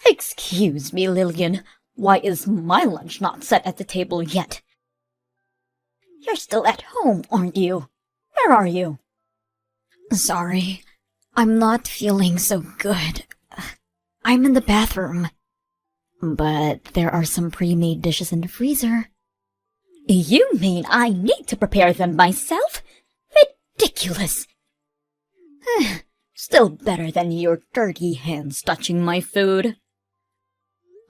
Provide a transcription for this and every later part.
Excuse me, Lillian. Why is my lunch not set at the table yet? You're still at home, aren't you? Where are you? Sorry, I'm not feeling so good. I'm in the bathroom. But there are some pre-made dishes in the freezer. You mean I need to prepare them myself? Ridiculous! Still better than your dirty hands touching my food.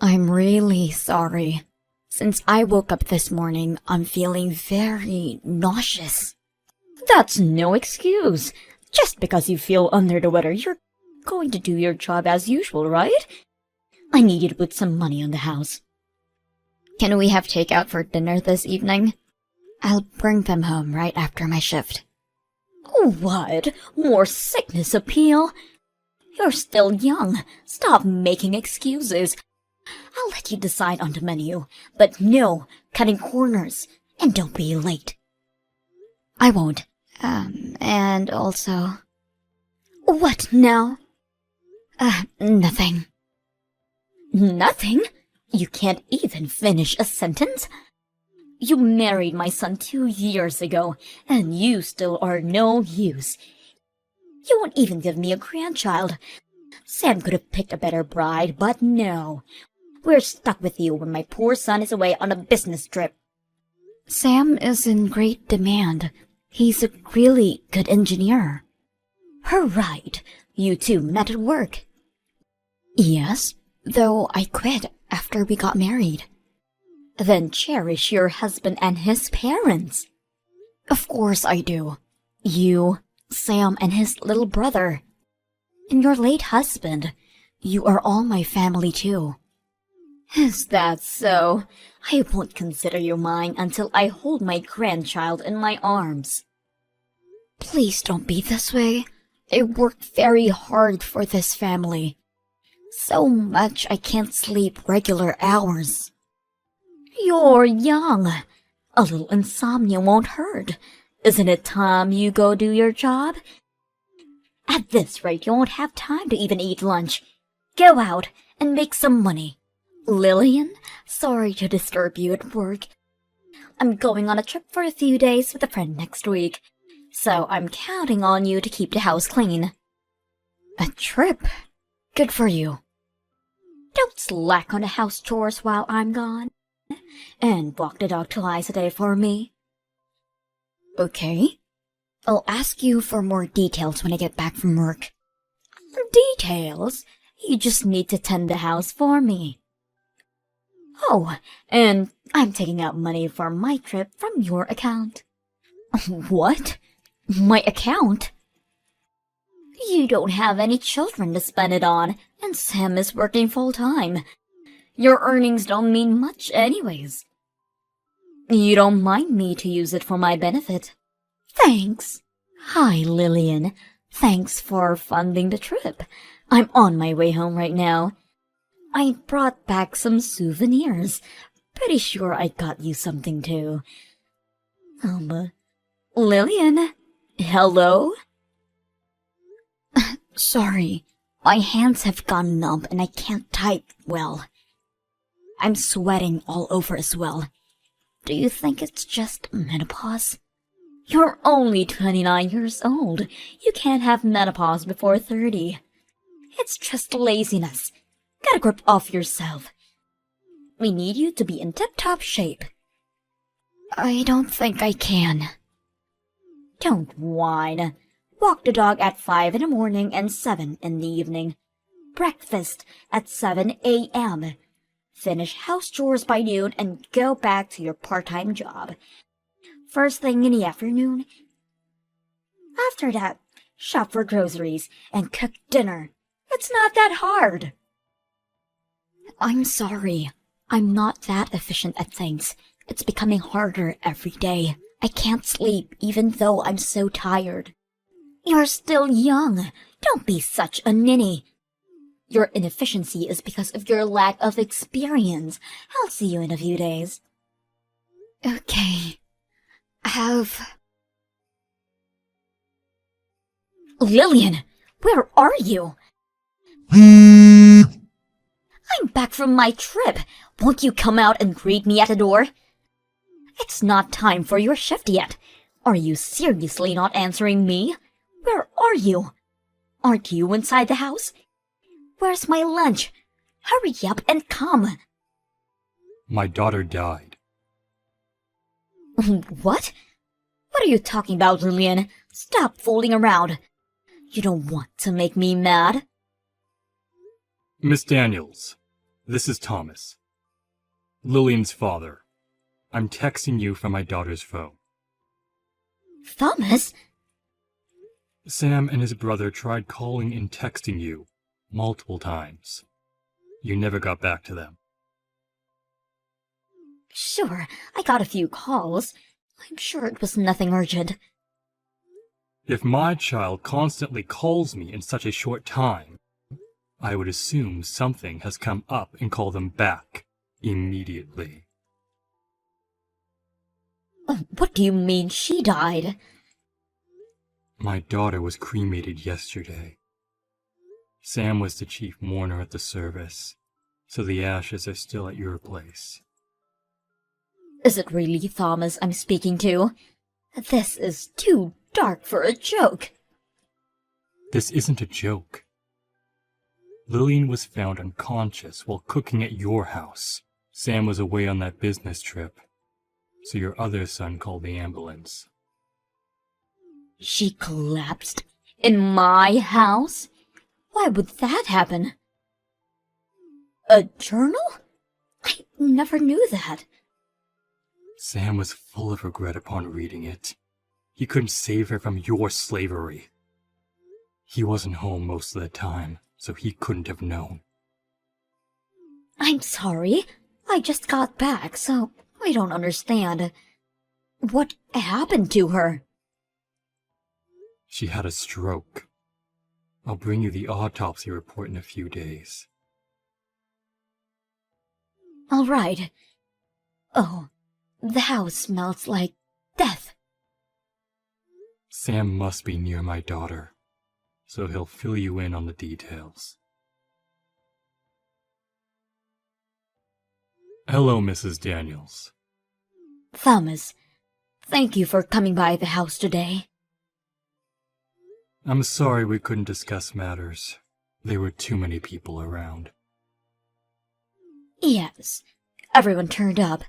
I'm really sorry. Since I woke up this morning, I'm feeling very nauseous. That's no excuse. Just because you feel under the weather, you're going to do your job as usual, right? I need you to put some money on the house. Can we have takeout for dinner this evening? I'll bring them home right after my shift. What? More sickness appeal? You're still young. Stop making excuses. I'll let you decide on the menu, but no cutting corners, and don't be late. I won't. And also... What now? Nothing. Nothing? You can't even finish a sentence? You married my son 2 years ago, and you still are no use. You won't even give me a grandchild. Sam could have picked a better bride, but no. We're stuck with you when my poor son is away on a business trip. Sam is in great demand. He's a really good engineer. Right. You two met at work. Yes, though I quit after we got married. Then cherish your husband and his parents. Of course I do. You, Sam, and his little brother. And your late husband. You are all my family too. Is that so? I won't consider you mine until I hold my grandchild in my arms. Please don't be this way. I worked very hard for this family. So much I can't sleep regular hours. You're young. A little insomnia won't hurt. Isn't it time you go do your job? At this rate, you won't have time to even eat lunch. Go out and make some money. Lillian, sorry to disturb you at work. I'm going on a trip for a few days with a friend next week, so I'm counting on you to keep the house clean. A trip? Good for you. Don't slack on the house chores while I'm gone. And walk the dog twice a day for me. Okay. I'll ask you for more details when I get back from work. Details? You just need to tend the house for me. Oh, and I'm taking out money for my trip from your account. What? My account? You don't have any children to spend it on, and Sam is working full-time. Your earnings don't mean much anyways. You don't mind me to use it for my benefit. Thanks. Hi, Lillian. Thanks for funding the trip. I'm on my way home right now. I brought back some souvenirs. Pretty sure I got you something too. Lillian? Hello? Sorry, my hands have gone numb and I can't type well. I'm sweating all over as well. Do you think it's just menopause? You're only 29 years old. You can't have menopause before 30. It's just laziness. Gotta grip off yourself. We need you to be in tip-top shape. I don't think I can. Don't whine. Walk the dog at 5 in the morning and 7 in the evening. Breakfast at 7 a.m. Finish house chores by noon and go back to your part-time job. First thing in the afternoon. After that, shop for groceries and cook dinner. It's not that hard. I'm sorry. I'm not that efficient at things. It's becoming harder every day. I can't sleep even though I'm so tired. You're still young. Don't be such a ninny. Your inefficiency is because of your lack of experience. I'll see you in a few days. Okay. Lillian, where are you? from my trip. Won't you come out and greet me at the door? It's not time for your shift yet. Are you seriously not answering me? Where are you? Aren't you inside the house? Where's my lunch? Hurry up and come. My daughter died. What? What are you talking about, Lillian? Stop fooling around. You don't want to make me mad. Miss Daniels, this is Thomas, Lillian's father. I'm texting you from my daughter's phone. Thomas? Sam and his brother tried calling and texting you multiple times. You never got back to them. Sure, I got a few calls. I'm sure it was nothing urgent. If my child constantly calls me in such a short time, I would assume something has come up and call them back immediately. What do you mean she died? My daughter was cremated yesterday. Sam was the chief mourner at the service, so the ashes are still at your place. Is it really Thomas I'm speaking to? This is too dark for a joke. This isn't a joke. Lillian was found unconscious while cooking at your house. Sam was away on that business trip, so your other son called the ambulance. She collapsed in my house? Why would that happen? A journal? I never knew that. Sam was full of regret upon reading it. He couldn't save her from your slavery. He wasn't home most of the time, so he couldn't have known. I'm sorry. I just got back, so I don't understand. What happened to her? She had a stroke. I'll bring you the autopsy report in a few days. All right. Oh, the house smells like death. Sam must be near my daughter, so he'll fill you in on the details. Hello, Mrs. Daniels. Thomas, thank you for coming by the house today. I'm sorry we couldn't discuss matters. There were too many people around. Yes, everyone turned up.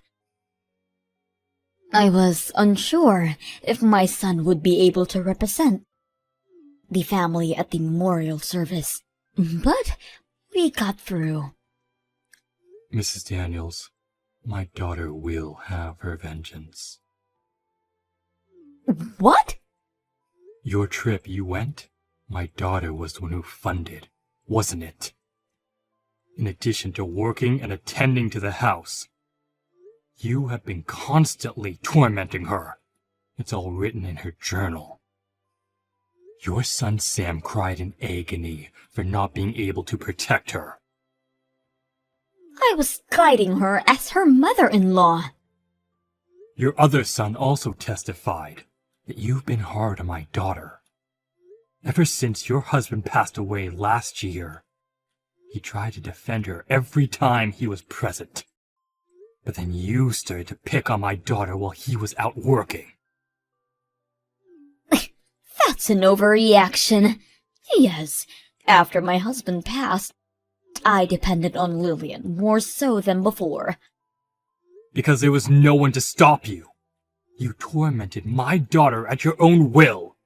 I was unsure if my son would be able to represent the family at the memorial service, but we got through. Mrs. Daniels, my daughter will have her vengeance. What? Your trip you went, my daughter was the one who funded, wasn't it? In addition to working and attending to the house, you have been constantly tormenting her. It's all written in her journal. Your son Sam cried in agony for not being able to protect her. I was guiding her as her mother-in-law. Your other son also testified that you've been hard on my daughter. Ever since your husband passed away last year, he tried to defend her every time he was present. But then you started to pick on my daughter while he was out working. That's an overreaction. Yes, after my husband passed, I depended on Lillian more so than before. Because there was no one to stop you. You tormented my daughter at your own will,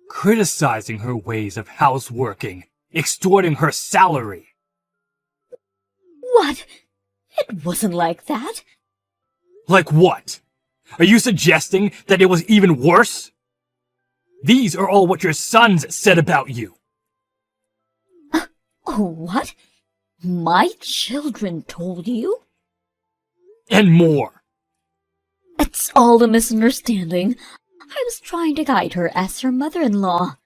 criticizing her ways of houseworking, extorting her salary. What? It wasn't like that. Like what? Are you suggesting that it was even worse? These are all what your sons said about you. Oh, what? My children told you? And more. It's all a misunderstanding. I was trying to guide her as her mother-in-law.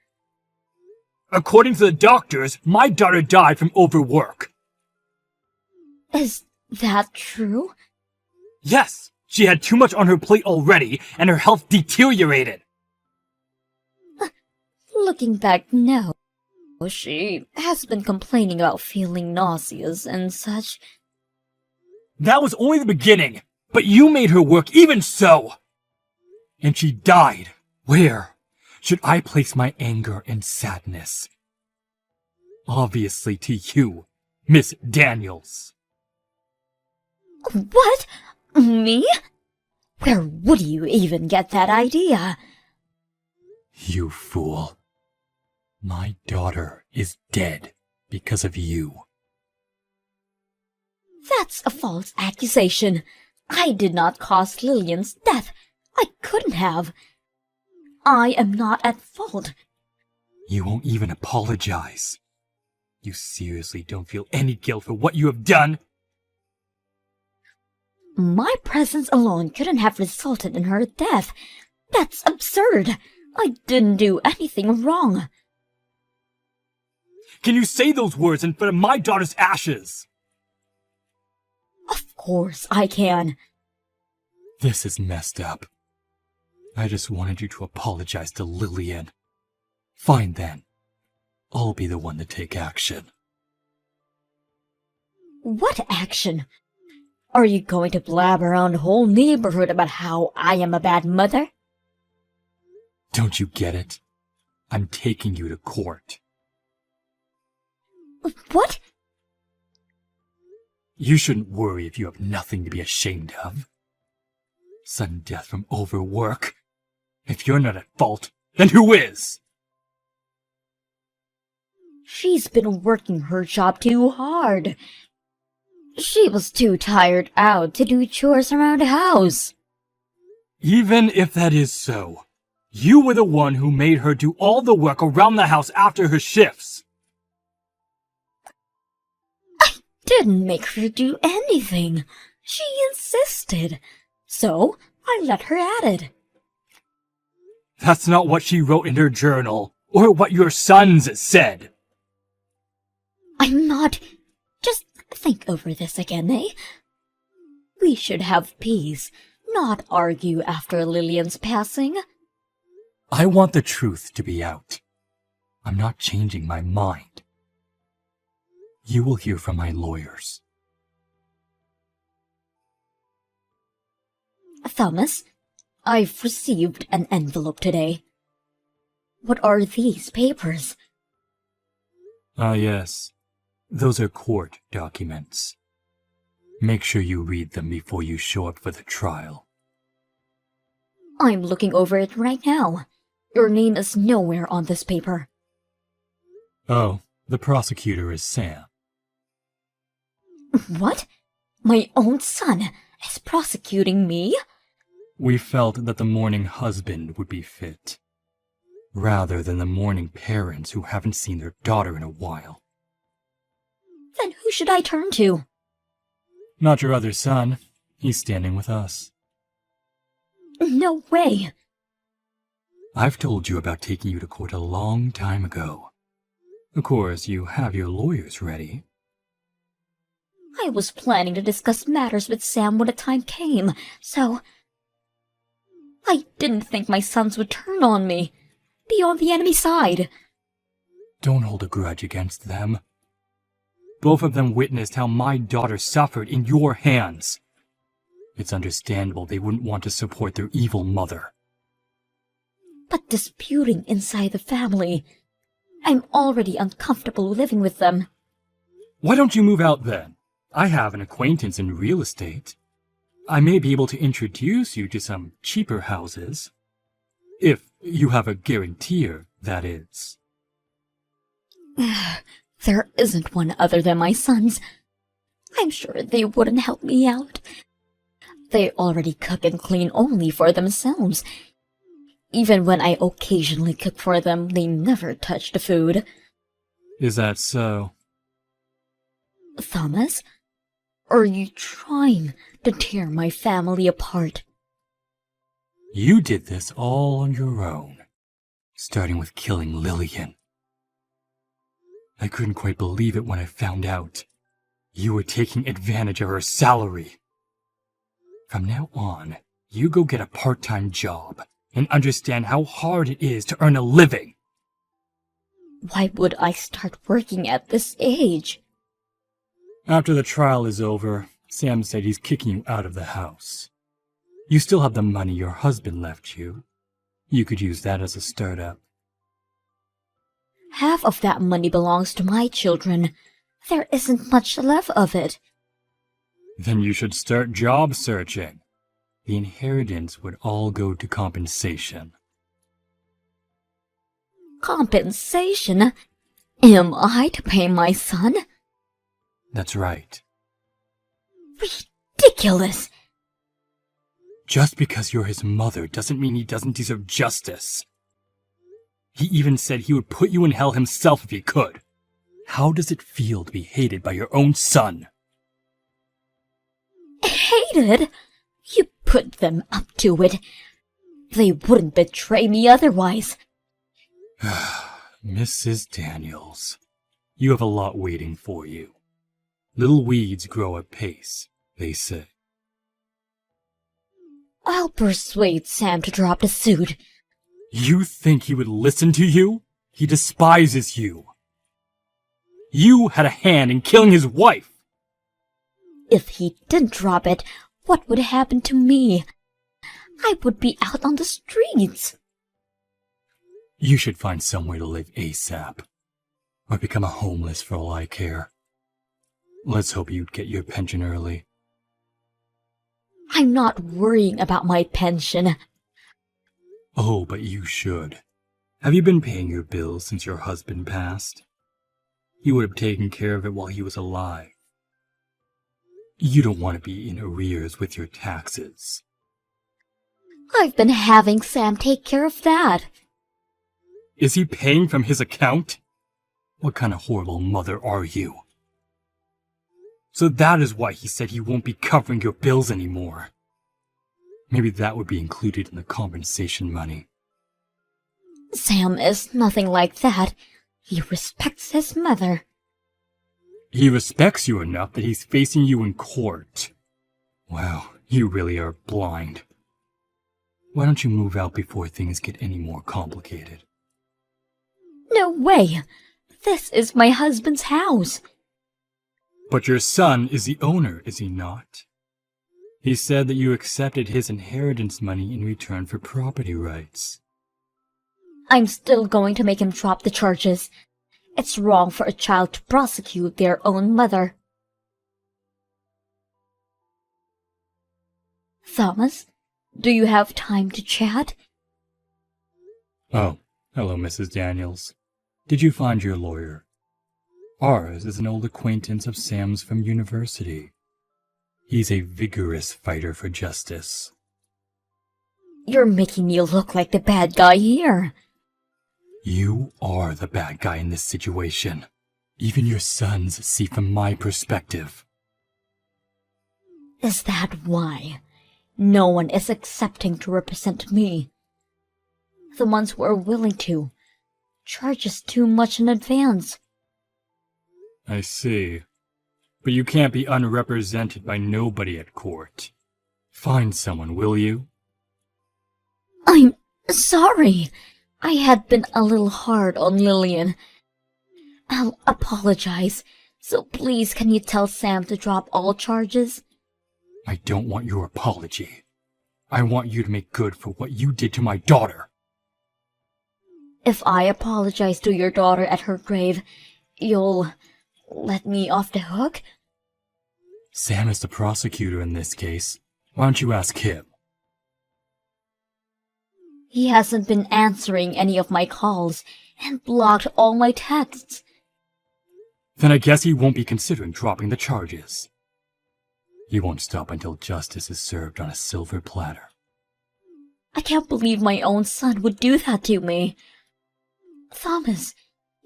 According to the doctors, my daughter died from overwork. Is that true? Yes, she had too much on her plate already, and her health deteriorated. Looking back, no. She has been complaining about feeling nauseous and such, That was only the beginning, but you made her work even so. And she died. Where should I place my anger and sadness? Obviously to you, Miss Daniels. What? Me? Where would you even get that idea? You fool. My daughter is dead because of you. That's a false accusation. I did not cause Lillian's death. I couldn't have. I am not at fault. You won't even apologize. You seriously don't feel any guilt for what you have done? My presence alone couldn't have resulted in her death. That's absurd. I didn't do anything wrong. Can you say those words in front of my daughter's ashes? Of course I can. This is messed up. I just wanted you to apologize to Lillian. Fine then. I'll be the one to take action. What action? Are you going to blab around the whole neighborhood about how I am a bad mother? Don't you get it? I'm taking you to court. What? You shouldn't worry if you have nothing to be ashamed of. Sudden death from overwork. If you're not at fault, then who is? She's been working her job too hard. She was too tired out to do chores around the house. Even if that is so, you were the one who made her do all the work around the house after her shifts. Didn't make her do anything. She insisted. So I let her at it. That's not what she wrote in her journal, or what your sons said. I'm not... Just think over this again, eh? We should have peace, not argue after Lillian's passing. I want the truth to be out. I'm not changing my mind. You will hear from my lawyers. Thomas, I've received an envelope today. What are these papers? Ah, yes. Those are court documents. Make sure you read them before you show up for the trial. I'm looking over it right now. Your name is nowhere on this paper. Oh, the prosecutor is Sam. What? My own son is prosecuting me? We felt that the mourning husband would be fit, rather than the mourning parents who haven't seen their daughter in a while. Then who should I turn to? Not your other son. He's standing with us. No way. I've told you about taking you to court a long time ago. Of course, you have your lawyers ready. I was planning to discuss matters with Sam when the time came, so... I didn't think my sons would turn on me. Be on the enemy side. Don't hold a grudge against them. Both of them witnessed how my daughter suffered in your hands. It's understandable they wouldn't want to support their evil mother. But disputing inside the family... I'm already uncomfortable living with them. Why don't you move out then? I have an acquaintance in real estate. I may be able to introduce you to some cheaper houses. If you have a guarantor, that is. There isn't one other than my sons. I'm sure they wouldn't help me out. They already cook and clean only for themselves. Even when I occasionally cook for them, they never touch the food. Is that so? Thomas, are you trying to tear my family apart? You did this all on your own, starting with killing Lillian. I couldn't quite believe it when I found out. You were taking advantage of her salary. From now on, you go get a part-time job and understand how hard it is to earn a living. Why would I start working at this age? After the trial is over, Sam said he's kicking you out of the house. You still have the money your husband left you. You could use that as a startup. Half of that money belongs to my children. There isn't much left of it. Then you should start job searching. The inheritance would all go to compensation. Compensation? Am I to pay my son? That's right. Ridiculous! Just because you're his mother doesn't mean he doesn't deserve justice. He even said he would put you in hell himself if he could. How does it feel to be hated by your own son? Hated? You put them up to it. They wouldn't betray me otherwise. Mrs. Daniels, you have a lot waiting for you. Little weeds grow apace, they say. I'll persuade Sam to drop the suit. You think he would listen to you? He despises you. You had a hand in killing his wife. If he didn't drop it, what would happen to me? I would be out on the streets. You should find somewhere to live ASAP, or become a homeless for all I care. Let's hope you'd get your pension early. I'm not worrying about my pension. Oh, but you should. Have you been paying your bills since your husband passed? You would have taken care of it while he was alive. You don't want to be in arrears with your taxes. I've been having Sam take care of that. Is he paying from his account? What kind of horrible mother are you? So that is why he said he won't be covering your bills anymore. Maybe that would be included in the compensation money. Sam is nothing like that. He respects his mother. He respects you enough that he's facing you in court. Wow, you really are blind. Why don't you move out before things get any more complicated? No way! This is my husband's house. But your son is the owner, is he not? He said that you accepted his inheritance money in return for property rights. I'm still going to make him drop the charges. It's wrong for a child to prosecute their own mother. Thomas, do you have time to chat? Oh, hello, Mrs. Daniels. Did you find your lawyer? Ours is an old acquaintance of Sam's from university. He's a vigorous fighter for justice. You're making me look like the bad guy here. You are the bad guy in this situation. Even your sons see from my perspective. Is that why? No one is accepting to represent me. The ones who are willing to charge us too much in advance. I see. But you can't be unrepresented by nobody at court. Find someone, will you? I'm sorry. I had been a little hard on Lillian. I'll apologize. So please can you tell Sam to drop all charges? I don't want your apology. I want you to make good for what you did to my daughter. If I apologize to your daughter at her grave, you'll let me off the hook? Sam is the prosecutor in this case. Why don't you ask him? He hasn't been answering any of my calls and blocked all my texts. Then I guess he won't be considering dropping the charges. He won't stop until justice is served on a silver platter. I can't believe my own son would do that to me. Thomas,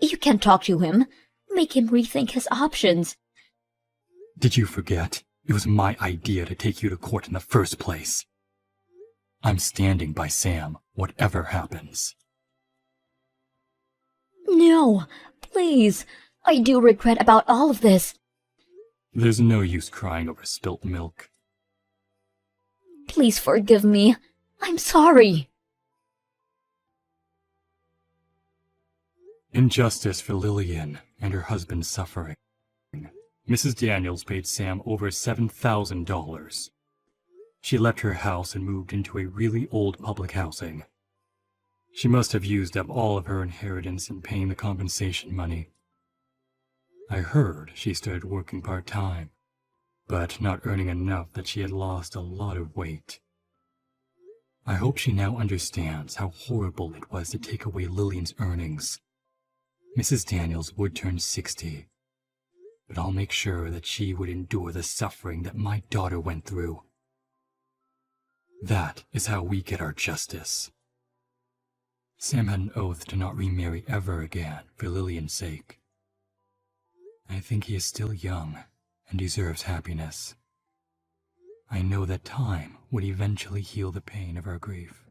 you can talk to him. Make him rethink his options. Did you forget? It was my idea to take you to court in the first place. I'm standing by Sam, whatever happens. No, please. I do regret about all of this. There's no use crying over spilt milk. Please forgive me. I'm sorry. Injustice for Lillian and her husband's suffering. Mrs. Daniels paid Sam over $7,000. She left her house and moved into a really old public housing. She must have used up all of her inheritance in paying the compensation money. I heard she started working part-time, but not earning enough that she had lost a lot of weight. I hope she now understands how horrible it was to take away Lillian's earnings. Mrs. Daniels would turn 60, but I'll make sure that she would endure the suffering that my daughter went through. That is how we get our justice. Sam had an oath to not remarry ever again for Lillian's sake. I think he is still young and deserves happiness. I know that time would eventually heal the pain of our grief.